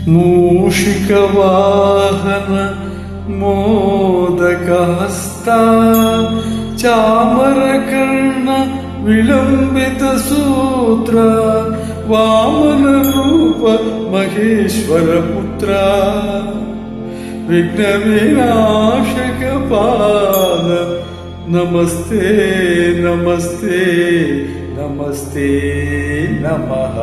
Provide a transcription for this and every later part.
ಮೂಷಿಕವಾಹನ ಮೋದಕಹಸ್ತ ಚಾಮರಕರ್ಣ ವಿಳಂಬಿತ ಸೂತ್ರ ವಾಮನ ರೂಪ ಮಹೇಶ್ವರ ಪುತ್ರ ವಿಘ್ನ ವಿನಾಶಕ ಪಾದ ನಮಸ್ತೆ ನಮಸ್ತೆ ನಮಸ್ತೆ ನಮಃ.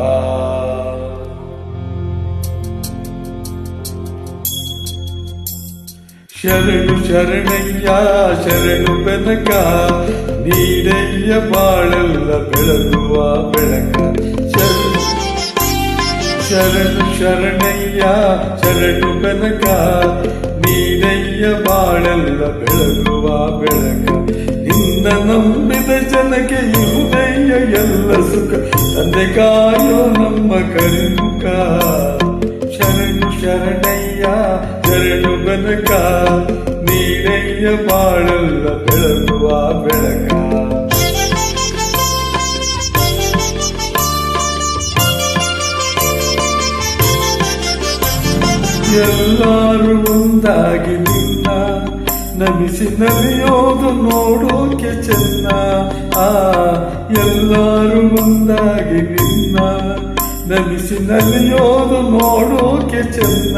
ಶರಣು ಶರಣಯ್ಯ ಶರಣು ಬೆನಕ ನೀಡಯ್ಯ ಬಾಳೆಲ್ಲ ಬೆಳಗುವ ಬೆಳಕ. ಶರಣು ಶರಣಯ್ಯ ಶರಣು ಬೆನಕ ನೀಡಯ್ಯ ಬಾಳೆಲ್ಲ ಬೆಳಗುವ ಬೆಳಕ. ನಿನ್ನ ನಂಬಿದ ಜನಕ್ಕೆ ಇರುದಯ್ಯ ಎಲ್ಲ ಸುಖ ತಂದೆ ಕಾಯೋ ನಮ್ಮ ಕರಿಮುಖ. ಶರಣು ಶರಣಯ್ಯ ಶರಣು ಬೆನಕ ನೀಡಯ್ಯ ಬಾಳೆಲ್ಲ ಬೆಳಗುವ ಬೆಳಕ. ಎಲ್ಲರೂ ಒಂದಾಗಿ ನಿನ್ನ ನಮಿಸಿ ನಲಿಯೋದು ನೋಡೋಕೆ ಚೆನ್ನ. ಎಲ್ಲರೂ ಒಂದಾಗಿ ನಿನ್ನ ನಮಿಸಿ ನಲಿಯೋದು ನೋಡೋಕೆ ಚೆನ್ನ.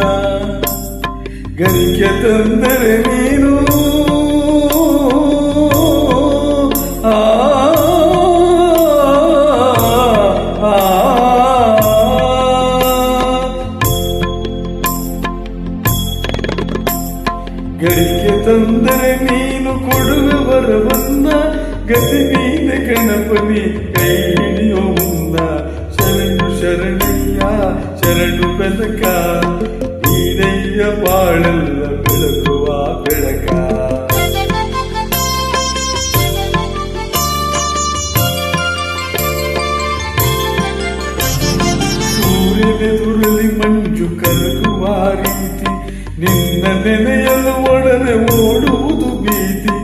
ಗರಿಕೆ ತಂದರೆ ನೀನು ಗರಿಕೆ ತಂದರೆ ನೀನು ಕೊಡುವ ವರವನ್ನ ಗತಿ ನೀನ ಗಣಪನಿ ಕೈ ಹಿಡಿಯೋ ಮುನ್ನ. ಶರಣು ಶರಣಯ್ಯ ಶರಣು ಬೆನಕ ನೀಡಯ್ಯ ಬಾಳೆಲ್ಲ ಬೆಳಗುವ ಬೆಳಕ. ಸೂರ್ಯನೆದುರಲ್ಲಿ ಮಂಜು ಕರಗುವ ರೀತಿ ನಿನ್ನ ನೆನೆಯಲು ಒಡನೆ ಓಡುವುದು ಭೀತಿ.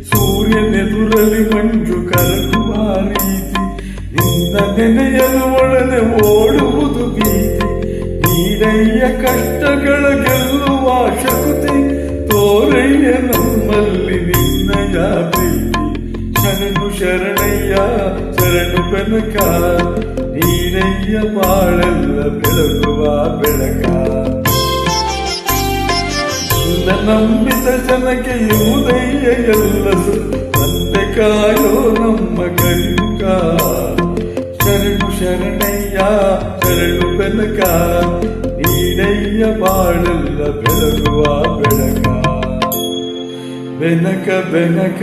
ಸೂರ್ಯನೆದುರಲ್ಲಿ ಮಂಜು ಕರಗುವ ರೀತಿ ನಿನ್ನ ನೆನೆಯಲು ಒಡನೆ ಓಡುವುದು ಭೀತಿ. ನೀಡಯ್ಯ ಕಷ್ಟಗಳ ಗೆಲ್ಲುವ ಶಕ್ತಿ ತೋರಯ್ಯ ನಮ್ಮಲ್ಲಿ ನಿನ್ನಯ ಪ್ರೀತಿ. ಶರಣು ಶರಣಯ್ಯ ಶರಣು ಬೆನಕ ನೀಡಯ್ಯ ಬಾಳೆಲ್ಲ ಬೆಳಗುವ ಬೆಳಕ. ನಂಬಿದ ಜನಕ್ಕೆ ಇರುವುದಯ್ಯ ಎಲ್ಲ ತಂದೆ ಕಾಯೋ ನಮ್ಮ ಕರಿಮುಖ. ಶರಣು ಶರಣಯ್ಯ ಶರಣು ಬೆನಕ ನೀಡಯ್ಯ ಬಾಳೆಲ್ಲ ಬೆಳಗುವ ಬೆಳಕ. ಬೆನಕ ಬೆನಕ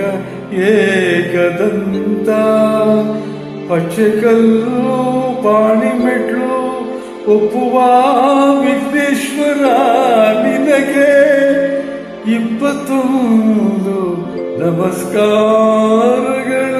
ಏಕದಂತ ಪಚ್ಚಕಲ್ಲು ಪಾಣಿಮೆಟ್ಲು ಒಪ್ಪುವ ವಿಘ್ನೇಶ್ವರ ನಿನಗೆ 21 ನಮಸ್ಕಾರಗಳು.